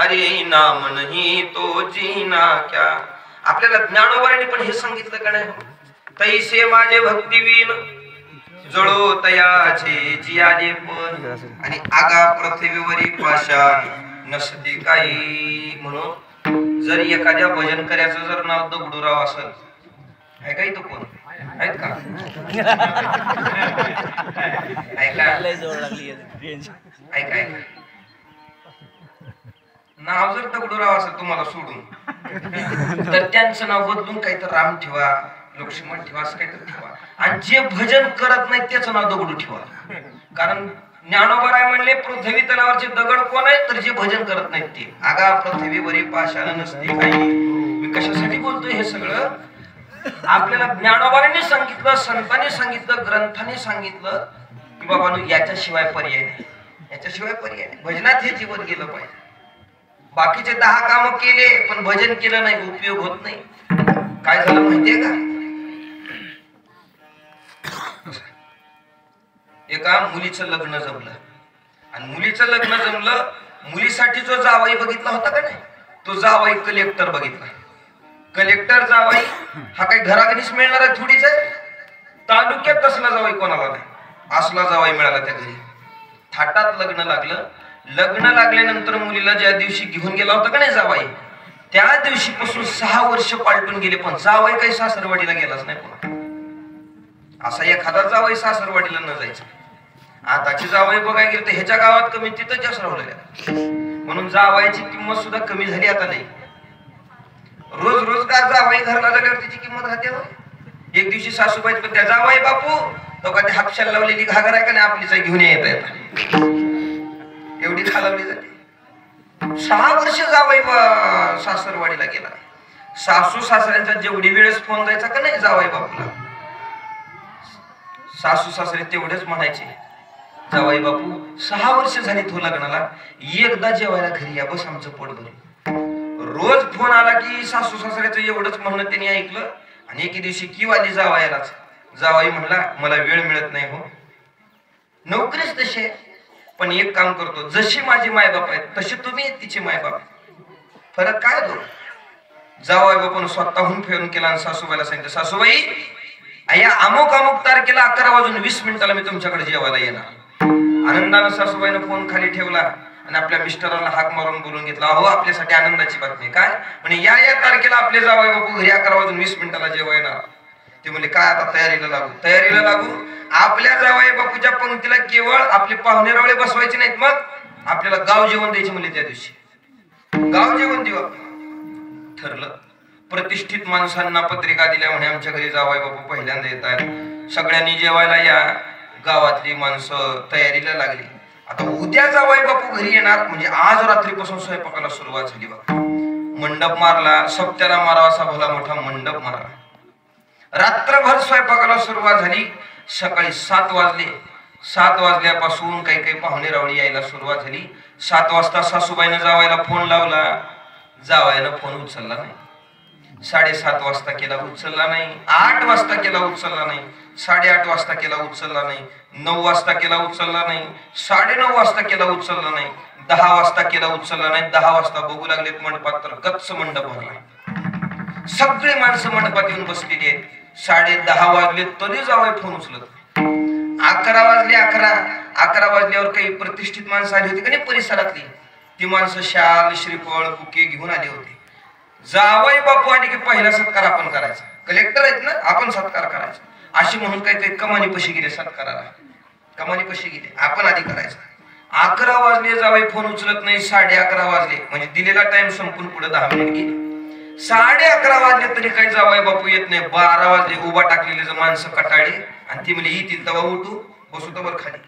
हरी नाम नहीं तो जीना क्या. आपल्याला ज्ञानोबाने पण हे सांगितलं का नाही? तैसे माझे भक्तिवीन जळो तयाचे जियाले पण आणि आगा पृथ्वीवरी पाषाण नसते काही. म्हणून जर एखाद्या भजन करायचं जर नाव दगडूराव असेल, आहे का इथं कोण आहेत का? ऐका नाव जर दगडूराव असेल तुम्हाला सोडून, तर त्यांचं नाव बदलून काहीतरी राम ठेवा, लक्ष्मण ठेवा, असं काहीतरी ठेवा. आणि जे भजन करत नाही त्याचं नाव दगडू ठेवा. कारण ज्ञानोबा राय म्हणले पृथ्वी तलावरचे दगड कोण आहेत? तर जे भजन करत नाहीत ते. आगा पृथ्वीवरी पाषाण नसते काही. मी कशासाठी बोलतोय हे सगळं? आपल्याला ज्ञानोबाने सांगितलं, संतांनी सांगितलं, ग्रंथाने सांगितलं की बाबा याच्याशिवाय पर्याय नाही, याच्याशिवाय पर्याय नाही. भजनात हे जीवन गेलं पाहिजे. बाकीचे 10 कामं केले पण भजन केलं नाही, उपयोग होत नाही. काय झालं माहितीये का? एका मुलीचं लग्न जमलं आणि मुलीचं लग्न जमलं, मुलीसाठी जो जावाई बघितला होता का नाही, तो जावाई कलेक्टर बघितला. कलेक्टर जावाई हा काही घराघरीच मिळणार आहे थोडीच आहे. तालुक्यात तसला जावाई कोणाला नाही, असला जावाई मिळाला त्या घरी. थाटात लग्न लागलं. लग्न लागल्यानंतर मुलीला ज्या दिवशी घेऊन गेला होता का नाही जावाई, त्या दिवशीपासून 6 वर्ष पालटून गेले पण जावाई काही सासरवाडीला गेलाच नाही. पुन्हा असा एखादा जावाई सासरवाडीला न जायचा. आताची जावाई बघायला गेलं तर ह्याच्या गावात कमी तिथं जास्त राहिल्या, म्हणून जावायची किंमत सुद्धा कमी झाली आता नाही. रोज रोजगार जावाई घरला झाल्यावर तिची किंमत राहते. एक दिवशी सासूबाई पण त्या जावाई बापू तो का ते हापशाला लावलेली घागर आहे का नाही आपलीच घेऊन येत एवढी खालावली जाते. 6 वर्ष जावाई सासरवाडीला गेला. सासू सासऱ्यांचा जेवढी वेळेस फोन जायचा का नाही जावाई बापूला, सासू सासरे तेवढेच म्हणायचे जावाई बापू 6 वर्ष झाली तो लग्नाला, एकदा जेवायला घरी या बस आमचं पोट भरेल. रोज फोन आला की सासू सासऱ्याचं एवढंच म्हणणं त्यांनी ऐकलं. आणि एके दिवशी किंवा आली जावायलाच. जावाई म्हणला मला वेळ मिळत नाही हो, नोकरीच तशी आहे, पण एक काम करतो, जशी माझी मायबाप आहेत तशी तुम्ही तिचे मायबाप, फरक काय दो. जावाई बापून स्वतःहून फेरून केला आणि सासूबाईला सांगितलं सासूबाई या अमुक अमुक तारखेला 11:20 मी तुमच्याकडे जेवायला येणार. आनंदानं सासूबाईनं फोन खाली ठेवला आणि आपल्या मिस्टरांना हाक मारून बोलून घेतला. अहो आपल्यासाठी आनंदाची बातमी काय म्हणजे या तारखेला आपले जावाई बापू घरी 11:20 जेव्हा येणार. ते म्हणले काय आता तयारीला लागू. तयारीला लागू. आपल्या जावाई बापूच्या पंक्तीला केवळ आपले पाहुणे रावळे बसवायचे नाहीत, मग आपल्याला गाव जेवण द्यायचे म्हणले. त्या दिवशी गाव जेवण देऊ ठरलं. प्रतिष्ठित माणसांना पत्रिका दिल्या म्हणे आमच्या घरी जावाई बापू पहिल्यांदा येत आहेत, सगळ्यांनी जेवायला या. गावातली माणसं तयारीला लागली. आता उद्या जावाई बापू घरी येणार म्हणजे आज रात्रीपासून स्वयंपाकाला सुरुवात झाली. बघा मंडप मारला, सप्त्याला मारावा असा भला मोठा मंडप मारला. रात्रभर स्वयंपाकाला सुरुवात झाली. सकाळी 7 वाजले. 7 वाजल्यापासून काही काही पाहुणे रावळी यायला सुरुवात झाली. 7 वाजता सासूबाईनं जावायला फोन लावला, जावायनं फोन उचलला नाही. 7:30 वाजता केला उचलला नाही. 8 वाजता केला उचलला नाही. 8:30 वाजता केला उचलला नाही. 9 वाजता केला उचलला नाही. 9:30 वाजता केला उचलला नाही. 10 वाजता केला उचलला नाही. 10 वाजता बघू लागलेत मंडपात तर गच्च मंडप भरला. सगळे माणसं मंडपात येऊन बसलेली आहेत. 10:30 वाजले तरी जावाय फोन उचलत. 11 वाजले. 11 वाजल्यावर काही प्रतिष्ठित माणसं आली होती का नाही परिसरातली, ती माणसं शाल श्रीफळ बुके घेऊन आली होती. जावाई बापू आली की पहिला सत्कार आपण करायचा. कलेक्टर आहेत ना, आपण सत्कार करायचा अशी म्हणून काही काही कमानी पशी गेले सत्काराला. कमानी पशी गेले आपण आधी करायचा. 11 वाजले जावाई फोन उचलत नाही. 11:30 वाजले म्हणजे दिलेला टाइम संपून पुढे 10 मिनिट गेले. 11:30 वाजले तरी काही जावाई बापू येत नाही. 12 वाजले. उभा टाकलेले माणसं कटाळले आणि ती म्हणजे येतील तेव्हा उठू बसू तर खाली.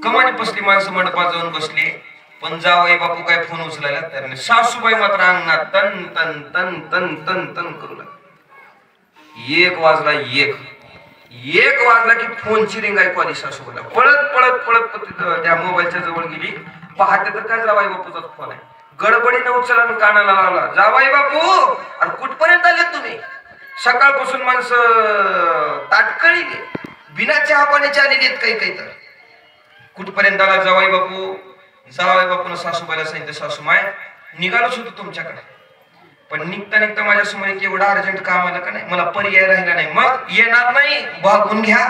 कमानी पसली माणसं मंडपात जाऊन बसले पण जावाई बापू काय फोन उचलायला तयार नाही. सासूबाई मात्र अंगणात तन तन तन तन तन तन करू लागली. 1 वाजला. 1 वाजला की फोनची रिंग ऐकू आली. सासूबाईला पळत पळत त्या मोबाईलच्या जवळ गेली. पाहते तर काय जावाई बापूचा फोन आहे. गडबडीने उचलला आणि कानाला लावला. जावाई बापू अरे कुठपर्यंत आले तुम्ही? सकाळपासून माणसं ताटकळीले बिना चहा पाण्याची आलेली आहेत काही काही तर. कुठपर्यंत आला जावाई बापू? जावई बापून सासूबाईला सांगितलं, सासूमाय निघालोच होतो तुमच्याकडे, पण निघता निघता माझ्या समोर एक एवढा अर्जंट काम आलं का नाही, मला पर्याय राहिला नाही, मग येणार नाही, भागून घ्या.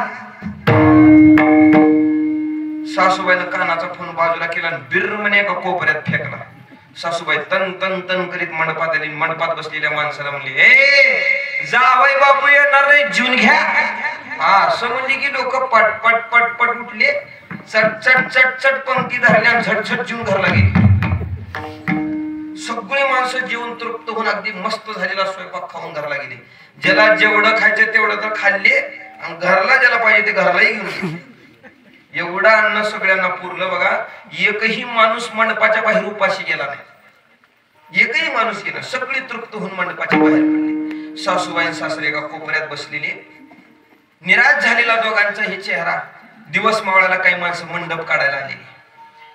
सासूबाईनं कानाचा फोन बाजूला केला आणि बिर्रमने एका कोपऱ्यात फेकला. सासूबाई तन तन तन करीत मंडपात आली. मंडपात बसलेल्या माणसाला म्हणली, ए जावई बापू येणार नाही, जीवन घ्या. हा असं म्हणली की लोक पट पट पट पट उठले, चट चट चट चट पंक्ती धरल्या, झटझट जीवन घरला गेली. सगळी माणसं जेवण तृप्त होऊन अगदी मस्त झालेला स्वयंपाक खाऊन घरला गेले. ज्याला जेवढं खायचं तेवढं तर खाल्ले आणि घरला ज्याला पाहिजे ते घरलाही घेऊन गेले. एवढं अन्न सगळ्यांना पुरलं बघा. एकही माणूस मंडपाच्या बाहेर उपाशी गेला नाही, एकही माणूस गेला. सगळी तृप्त होऊन मंडपाच्या बाहेर पडले. सासूबाई आणि सासरे एका कोपऱ्यात बसलेले. निराश झालेला दोघांचा हे चेहरा. दिवस मावळाला काही माणसं मंडप काढायला आलेली,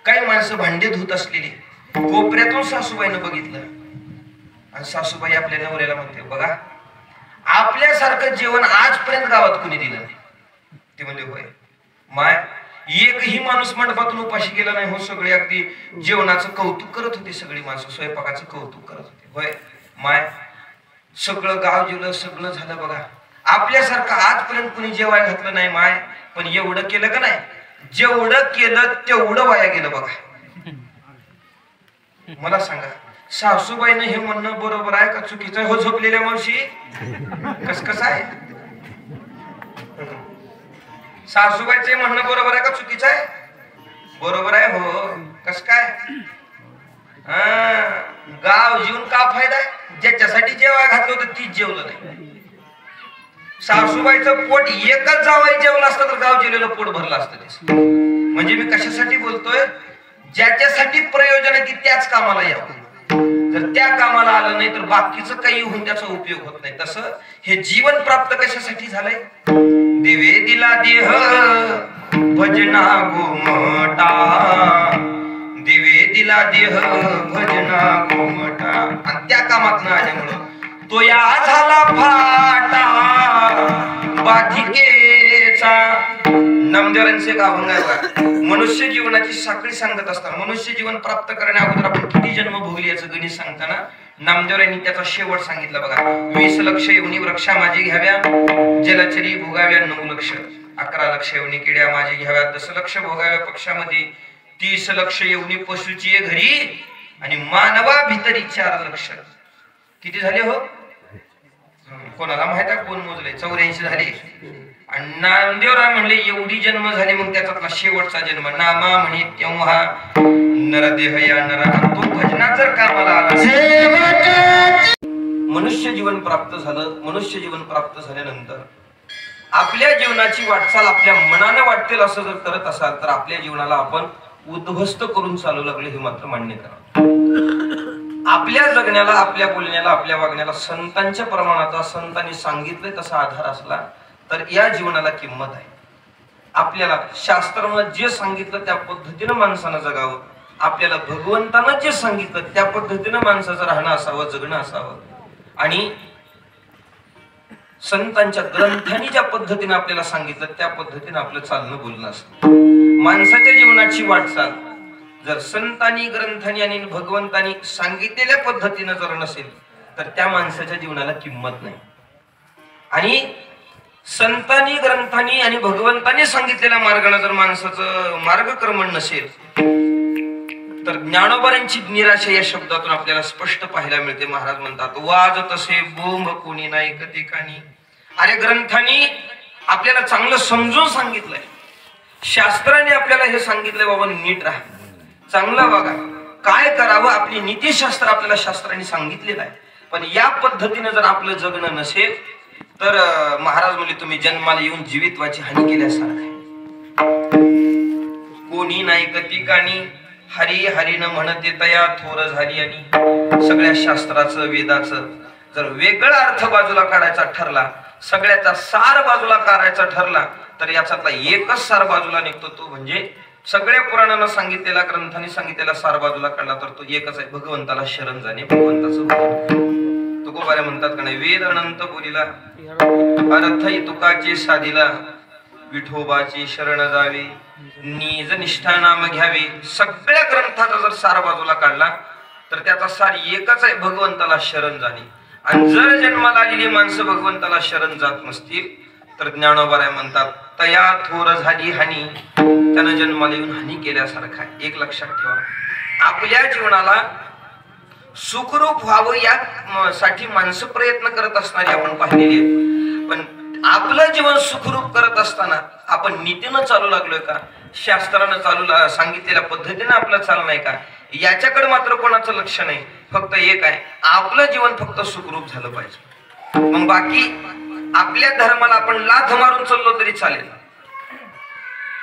काही माणसं भांडे धुत असलेली. कोपऱ्यातून सासूबाईनं बघितलं आणि सासूबाई आपल्या नवऱ्याला म्हणते, बघा आपल्यासारखं जेवण आजपर्यंत गावात कुणी दिलं नाही. ते म्हणले, होय माय, एकही माणूस मंडपातून उपाशी गेला नाही हो. सगळे अगदी जेवणाचं कौतुक करत होते, सगळी माणसं स्वयंपाकाचं कौतुक करत होते. होय माय, सगळं गाव जेवलं, सगळं झालं बघा. आपल्यासारखं आजपर्यंत कुणी जेवाय घातलं नाही माय, पण एवढं केलं का नाही, जेवढं केलं तेवढं वाया गेलं बघा. मला सांगा, सासूबाईनं हे म्हणणं बरोबर आहे का चुकीचं आहे हो? झोपलेल्या मावशी कसं आहे? सासूबाईचे म्हणणं बरोबर आहे का चुकीचं आहे? बरोबर आहे हो. कस काय? गाव जीवन का फायदा आहे? ज्याच्यासाठी जेवाय घातलं होतं तीच जेवलं नाही. सासूबाईचं पोट एकच जावई जेवलं असतं तर गाव जेवलेलं पोट भरलं असतं. म्हणजे मी कशासाठी बोलतोय, ज्याच्यासाठी प्रयोजन आहे ती त्याच कामाला यावं. जर त्या कामाला आलं नाही तर बाकीचं काही होऊन त्याचा उपयोग होत नाही. तसं हे जीवन प्राप्त कशासाठी झालंय? देवे दिला देह भजना गोमटा, देवे दिला देह भजना गोमटा. आणि त्या कामात न आल्यामुळं तो या झाला फाटा बाधिकेचा. नामदेवांचे एक अभंग आहे, मनुष्य जीवनाची साखळी सांगत असताना, मनुष्य जीवन प्राप्त करण्या अगोदर आपण किती जन्म भोगले याचं गणित सांगताना नामदेवांनी त्याचा शेवट सांगितला बघा. 20 लक्ष येऊनी वृक्षा माझी घ्याव्या, जलचरी भोगाव्या 9 लक्ष, 11 लक्ष येऊनी किड्या माझी घ्याव्या, 10 लक्ष भोगाव्या पक्षामध्ये, 30 लक्ष येऊनी पशुची घरी, आणि मानवा भितरी 4 लक्ष. किती झाले हो? कोणाला माहित आहे कोण मोजले? 84 झाले. आणि नामदेवराय म्हणले एवढी जन्म झाली, मग त्याचा शेवटचा जन्म नामा म्हणे तेव्हा नरदेह या नरा. तो भजनात जर कामाला आला. मनुष्य जीवन प्राप्त झालं. मनुष्य जीवन प्राप्त झाल्यानंतर आपल्या जीवनाची वाटचाल आपल्या मनानं वाटतील असं जर करत असाल तर आपल्या जीवनाला आपण उद्ध्वस्त करून चालू लागले हे मात्र मान्य करा. आपल्या जगण्याला, आपल्या बोलण्याला, आपल्या वागण्याला संतांच्या प्रमाणाचा, संतांनी सांगितले तसा आधार असला तर या जीवनाला किंमत आहे. आपल्याला शास्त्रानं जे सांगितलं त्या पद्धतीनं माणसानं जगावं. आपल्याला भगवंतानं जे सांगितलं त्या पद्धतीनं माणसाचं राहणं असावं, जगणं असावं. आणि संतांच्या ग्रंथांनी ज्या पद्धतीने आपल्याला सांगितलं त्या पद्धतीने आपलं चालणं बोलणं असतं. माणसाच्या जीवनाची वाटचाल जर संतांनी, ग्रंथांनी आणि भगवंतांनी सांगितलेल्या पद्धतीनं जर नसेल तर त्या माणसाच्या जीवनाला किंमत नाही. आणि संतांनी, ग्रंथांनी आणि भगवंतांनी सांगितलेल्या मार्गाने जर माणसाचं मार्गक्रमण नसेल तर ज्ञानोबांची निराशा या शब्दातून आपल्याला स्पष्ट पाहायला मिळते. महाराज म्हणतात, वाज तसे बोंब कोणी नाही ठिकाणी. अरे ग्रंथांनी आपल्याला चांगलं समजून सांगितलंय, शास्त्राने आपल्याला हे सांगितलंय, बाबा नीट राहा, चांगलं बघा, काय करावं, आपली नीतिशास्त्र आपल्याला शास्त्राने सांगितलेलं आहे. पण या पद्धतीने जर आपलं जगणं नसेल तर महाराज म्हणले तुम्ही जन्माला येऊन जीवितवाची हानी केल्यासारखं आहे. कोणी नाही ठिकाणी हरी हरीनं म्हणते तया थोर झाली. आणि सगळ्या शास्त्राचं, वेदाचं जर वेगळा अर्थ बाजूला काढायचा ठरला, सगळ्याचा सार बाजूला काढायचा ठरला तर याच्यातला एकच सार बाजूला निघतो, तो म्हणजे सगळ्या पुराणांना सांगितलेला, ग्रंथांनी सांगितलेला सार बाजूला काढला तर तो एकच आहे, भगवंताला शरण जाणे, भगवंताचं. तुकोबारे म्हणतात का नाही, वेद अनंत बोलीला अर्थ तुकाचे साधिला, विठोबाची शरण जावे, निज निष्ठा नाम घ्यावे. सगळ्या ग्रंथाचा जर सार बाजूला काढला तर त्याचा सार एकच आहे, भगवंताला शरण जाणे. आणि जर जन्माला आलेली माणसं भगवंताला शरण जात नसतील तर ज्ञानोबा म्हणतात तया थोर झाली हानी, त्यानं जन्माला येऊन हानी केल्यासारखा. एक लक्षात ठेवा, आपल्या जीवनाला सुखरूप व्हावं यासाठी माणसं प्रयत्न करत असणारी आपण पाहिलेली आहेत. पण आपलं जीवन सुखरूप करत असताना आपण नीतीनं चालू लागलोय का, शास्त्रानं सांगितलेल्या पद्धतीने आपलं चालू नाही का, याच्याकडे मात्र कोणाचं लक्ष नाही. फक्त एक आहे, आपलं जीवन फक्त सुखरूप झालं पाहिजे. मग बाकी आपल्या धर्माला आपण लाथ मारून चाललो तरी चालेल,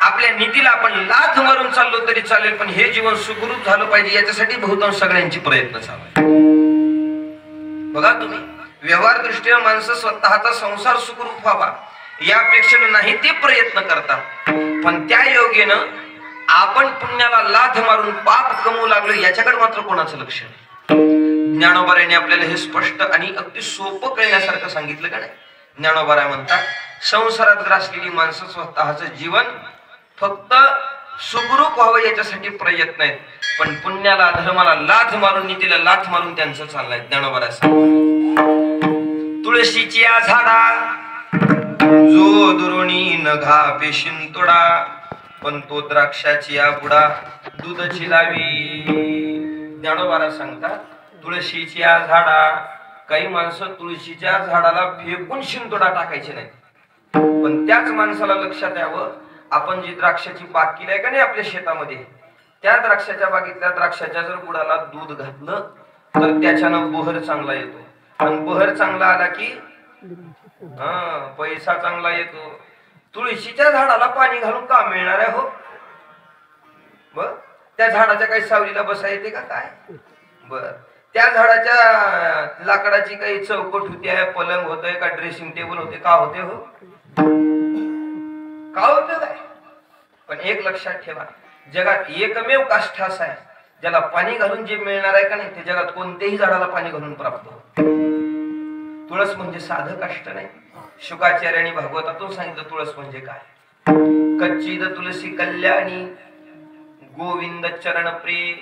आपल्या नीतीला आपण लाथ मारून चाललो तरी चालेल, पण हे जीवन सुखरूप झालं पाहिजे याच्यासाठी बहुतांश सगळ्यांची प्रयत्न चालू आहे. बघा तुम्ही, व्यवहार दृष्टीने माणसं स्वतःचा संसार सुखरूप व्हावा यापेक्षा नाही ते प्रयत्न करतात, पण त्या योगेनं आपण पुण्याला लाथ मारून पाप कमवू लागलो याच्याकडे मात्र कोणाचं लक्ष नाही. ज्ञानोबा यांनी आपल्याला हे स्पष्ट आणि अगदी सोपं कळण्यासारखं सांगितलं का नाही. ज्ञानोबा म्हणतात संसारात ग्रासलेली माणसं स्वतःचं जीवन फक्त सुखरूप व्हावं याच्यासाठी प्रयत्न आहेत, पण पुण्याला धर्माला लाथ मारून नीतीला लाथ मारून त्यांचं चाललंय. ज्ञानोबा तुळशीची या झाडा जो दुरोणी नघा पेशीन तोडा, पण तो द्राक्षाची या बुडा दूधची लावी. ज्ञानोबा सांगतात तुळशीची या झाडा, काही माणसं तुळशीच्या झाडाला फेकून शिंतोडा टाकायचे नाही, पण त्याच माणसाला लक्षात यावं आपण जी द्राक्षाची बाग केली आहे का नाही आपल्या शेतामध्ये, त्या द्राक्षाच्या बागेतल्या द्राक्षाच्या जर बुडाला दूध घातलं तर त्याच्यानं बहर चांगला येतो, आणि बहर चांगला आला की पैसा चांगला येतो. तुळशीच्या झाडाला पाणी घालून का मिळणार आहे हो? बर, त्या झाडाच्या काही सावलीला बसा येते का काय? बर, त्या झाडाच्या लाकडाची काही चौकट होती आहे, पलंग होतोय का, ड्रेसिंग टेबल होते का, होते हो का होते काय? पण एक लक्षात ठेवा, जगात एकमेव काष्ठ असा आहे ज्याला पाणी घालून जे मिळणार आहे का नाही ते जगात कोणत्याही झाडाला पाणी घालून प्राप्त होत. तुळस म्हणजे साधं काष्ठ नाही. शुकाचार्याने भागवतातून सांगितलं तुळस म्हणजे काय. कच्चीद तुलसी कल्याणी गोविंद चरण प्रिय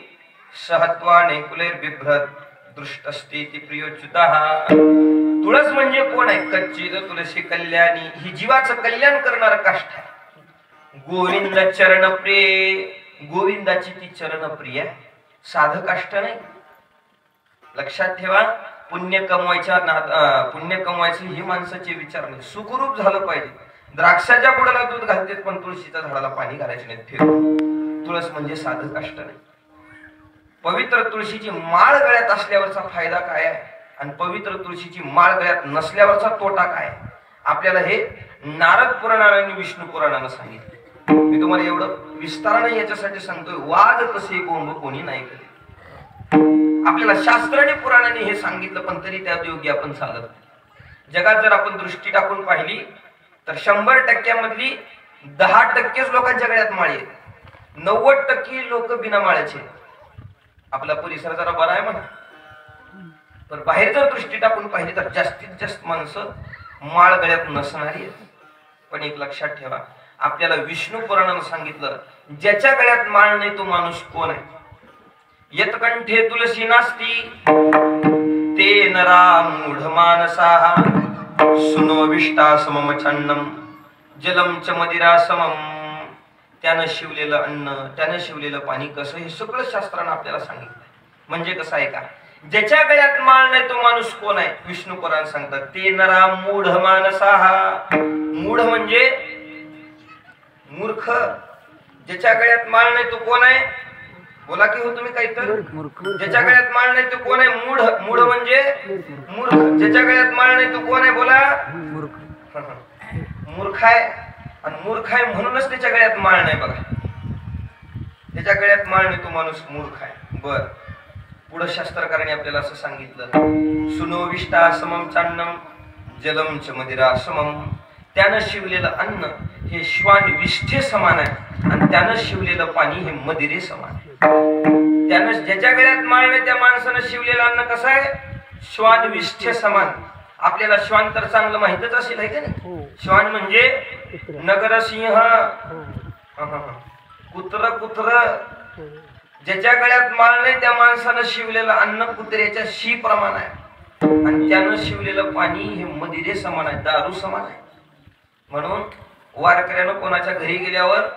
सहत्वाने कुलेर बिभ्रत दृष्टस्ती प्रियोच्युतः. तुळस म्हणजे कोण आहे? कच्चीद तुलसी कल्याणी, ही जीवाचं कल्याण करणारा काष्ठ आहे. गोविंद चरण प्रिय, गोविंदाची ती चरण प्रिय आहे, साधं काष्ठ नाही. लक्षात ठेवा, पुण्य कमवायचं ही माणसाचे विचार नाही. सुखरूप झालं पाहिजे. द्राक्षाच्या बुडाला दूध घालते पण तुळशीच्या झाडाला पाणी घालायचे नाही फेकून. तुळस म्हणजे साधं काष्ठ नाही. पवित्र तुळशीची माळ गळ्यात असल्यावरचा फायदा काय आहे आणि पवित्र तुळशीची माळ गळ्यात नसल्यावरचा तोटा काय आहे, आपल्याला हे नारद पुराणाने आणि विष्णू पुराणानं सांगितले. मी तुम्हाला एवढं विस्ताराने याच्यासाठी सांगतोय, वाद कसे बोंब कोणी नाही केले. आपल्याला शास्त्राने पुराणाने हे सांगितलं पण तरी त्या योगी आपण चालत नाही. जगात जर आपण दृष्टी टाकून पाहिली तर 100% 10%च लोकांच्या गळ्यात माळी आहेत, 90% लोक बिना माळ्याचे. आपला परिसर जरा बरा आहे म्हणा, पण बाहेर जर दृष्टी टाकून पाहिली तर जास्तीत जास्त माणसं माळ गळ्यात नसणारी आहेत. पण एक लक्षात ठेवा, आपल्याला विष्णू पुराणानं सांगितलं ज्याच्या गळ्यात माळ नाही तो माणूस कोण आहे. यत्कंठे तुलसी नास्ती ते नरा मूढ मानसा सुनोविष्टा समम छन्नम जलम च मदिरा समम. त्यानं शिवलेलं अन्न, त्यानं शिवलेलं पाणी कसं, हे सगळं शास्त्रानं आपल्याला सांगितलं. म्हणजे कसं आहे का, ज्याच्या गळ्यात माळ नाही तो माणूस कोण आहे. विष्णू पुराण सांगतात ते नरा मूढ मानसा. मूढ म्हणजे मूर्ख. ज्याच्या गळ्यात माळ नाही तो कोण आहे? बोला की हो तुम्ही काही तर. ज्याच्या गळ्यात माळ नाही तो कोण आहे? मूढ. मूढ म्हणजे मूर्ख. ज्याच्या गळ्यात माळ नाही तो कोण आहे? बोला मूर्ख आहे. आणि मूर्ख आहे म्हणूनच त्याच्या गळ्यात माळ नाही. बघा, त्याच्या गळ्यात माळ नाही तो माणूस मूर्ख आहे. बर, पुढे शास्त्रकाराने आपल्याला असं सांगितलं, सुनोविष्टा समम चान्नम जलम च मदिरा समम. त्यानं शिवलेलं अन्न हे श्वान विष्ठे समान आहे आणि त्यानं शिवलेलं पाणी हे मदिरे समान आहे. त्यानं ज्याच्या गळ्यात माळ नाही त्या माणसानं शिवलेलं अन्न कसं आहे? श्वान विष्ठे समान. आपल्याला श्वान तर चांगलं माहितच असेल आहे का नाही. श्वान म्हणजे नगरसिंह कुत्र कुत्र ज्याच्या गळ्यात माळ नाही त्या माणसानं शिवलेलं अन्न कुत्र्याच्या शी प्रमाण आहे आणि त्यानं शिवलेलं पाणी हे मदिरे समान आहे, दारू समान आहे. म्हणून वारकऱ्यानं कोणाच्या घरी गेल्यावर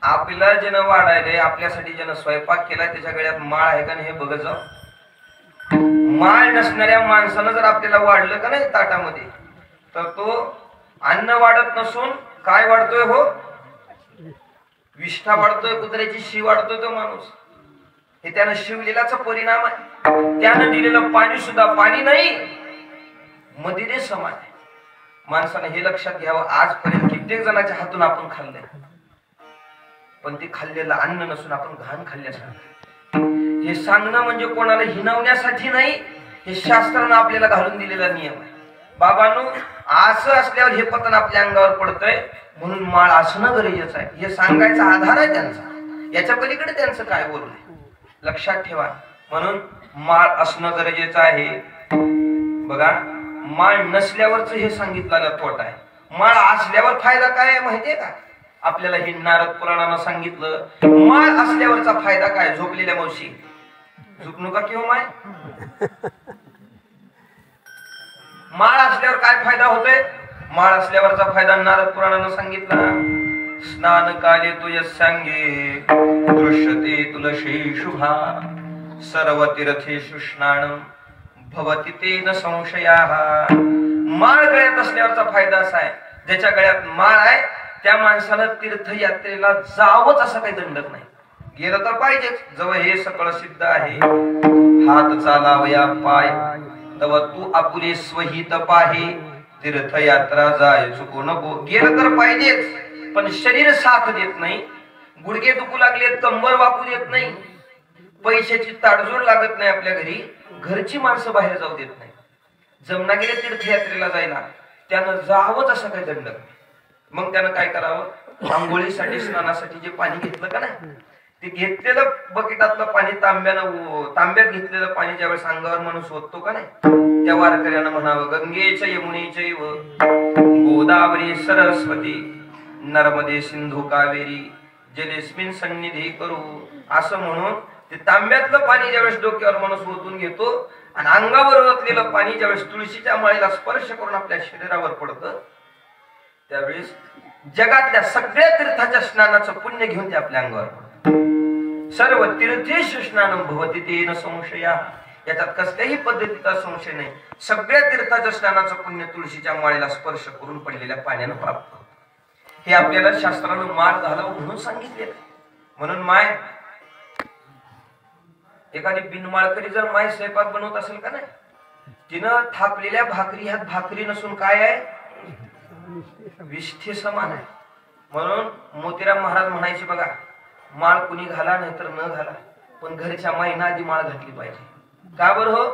आपल्याला ज्यानं वाढायलंय, आपल्यासाठी ज्यानं स्वयंपाक केलाय त्याच्या गळ्यात माळ आहे का नाही हे बघत जाऊ. माळ नसणाऱ्या माणसानं जर आपल्याला वाढलं का नाही ताटामध्ये, तर तो अन्न वाढत नसून काय वाढतोय हो, विष्ठा वाढतोय, कुत्र्याची शी वाढतोय तो माणूस. हे त्यानं शिवलेलाचा परिणाम आहे. त्यानं दिलेलं पाणी सुद्धा पाणी नाही, मदिरे समान आहे. माणसानं हे लक्षात घ्यावं. आजपर्यंत कित्येक जणांच्या हातून आपण खाल्लंय, पण ते खाल्लेलं अन्न नसून आपण घाण खाल्ल्यासारखं. हे सांगणं म्हणजे कोणाला हिनवण्यासाठी नाही, हे शास्त्रानं आपल्याला घालून दिलेला नियम आहे. बाबांनो, असं असल्यावर हे पतन आपल्या अंगावर पडतंय, म्हणून माळ असणं गरजेचं आहे. हे सांगायचा आधार आहे त्यांचा, याच्या पलीकडे त्यांचं काय बोलणं आहे लक्षात ठेवा. म्हणून माळ असणं गरजेचं आहे. बघा, माळ नसल्यावरच हे सांगितलेलं तोटा आहे. माळ असल्यावर फायदा काय आहे माहितीये का? आपल्याला हे नारद पुराणानं सांगितलं. माळ असल्यावरचा फायदा काय? झोपलेल्या मावशी झोप नका किंवा माय, माळ असल्यावर काय फायदा होतोय? माळ असल्यावरचा फायदा नारद पुराणानं सांगितला. स्नान काले तुय सांगे दृश्यते तुलसी शुभा सर्व तीर्थेषु स्नानम भवति तेन संशयाः. माळ गळ्यात असल्यावरचा फायदा असा आहे, ज्याच्या गळ्यात माळ आहे त्या माणसानं तीर्थयात्रेला जावंच असं काही दंडक नाही. गेलं तर पाहिजेच, जवळ हे सकळ सिद्ध आहे. हात चालावया पाय तव तू आपुले स्वहित पाहे, तीर्थयात्रा जाय चुकू नको. गेलं तर पाहिजेच, पण शरीर साथ देत नाही. गुडघे दुखू लागले, कंबर वापू देत नाही, पैशाची ताडजोड लागत नाही आपल्या घरी, घरची माणसं बाहेर जाऊ देत नाही. जमना गेले तीर्थयात्रेला जायला, त्यानं जावंच असं काही दंड. मग त्यानं काय करावं? आंघोळीसाठी स्नानासाठी जे पाणी घेतलं का नाही, ते घेतलेलं बकेटातलं पाणी तांब्यात घेतलेलं पाणी ज्यावेळेस अंगावर माणूस ओततो का नाही, त्या वारकऱ्यानं म्हणावं गंगेच्या यमुनेचैव गोदावरी सरस्वती नर्मदे सिंधू कावेरी जलेस्मिन सन्निधी करू. असं म्हणून ते तांब्यातलं पाणी ज्यावेळेस डोक्यावर माणूस ओतून घेतो आणि अंगावर ओतलेलं पाणी ज्यावेळेस तुळशीच्या माळीला स्पर्श करून आपल्या शरीरावर पडतं, त्यावेळेस जगातल्या सगळ्या तीर्थाच्या स्नानाचं पुण्य घेऊन ते आपल्या अंगावर पडतं. सर्व तीर्थेषु स्नानम भवति तेन संशयाः. याच्यात कसल्याही पद्धतीचा संशय नाही. सगळ्या तीर्थाच्या स्नानाचं पुण्य तुळशीच्या माळीला स्पर्श करून पडलेल्या पाण्यानं प्राप्त होतं. हे आपल्याला शास्त्रानं माळ घालावं म्हणून सांगितले. म्हणून माय, एखादी बिनमाळकरी जर माय स्वयंपाक बनवत असेल का नाही, तिनं थापलेल्या भाकरी ह्यात भाकरी नसून काय आहे, विष्ठे समान आहे. म्हणून मोतीराम महाराज म्हणायचे बघा, माळ कुणी घाला नाही तर न घाला, पण घरच्या माईनं आधी माळ घातली पाहिजे. का बरं हो?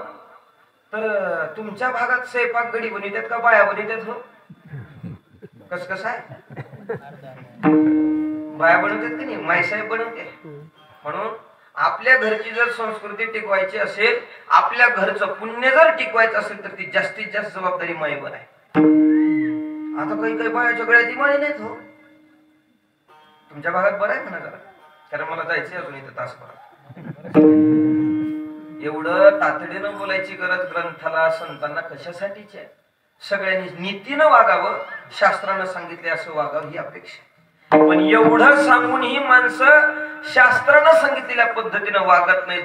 तर तुमच्या भागात स्वयंपाक गडी बनवतात का बाया बनवतात हो? कसं आहे, बाया बनवतात की नाही, माईसाहेब बनवते. म्हणून आपल्या घरची जर संस्कृती टिकवायची असेल, आपल्या घरचं पुण्य जर टिकवायचं असेल, तर ती जास्तीत जास्त जबाबदारी माईवर आहे. आता काही काही बायाच्या गळ्यात माळी नाहीत हो. तुमच्या भागात बरं आहे म्हणा जरा, कारण मला जायचंय अजून इथं तासभरात. एवढं तातडीनं बोलायची गरज ग्रंथाला संतांना कशासाठीची आहे? सगळ्यांनी नीतीनं वागावं, शास्त्रानं सांगितले असं वागावं ही अपेक्षा. पण एवढं सांगून ही माणसं शास्त्रानं सांगितलेल्या पद्धतीनं वागत नाही.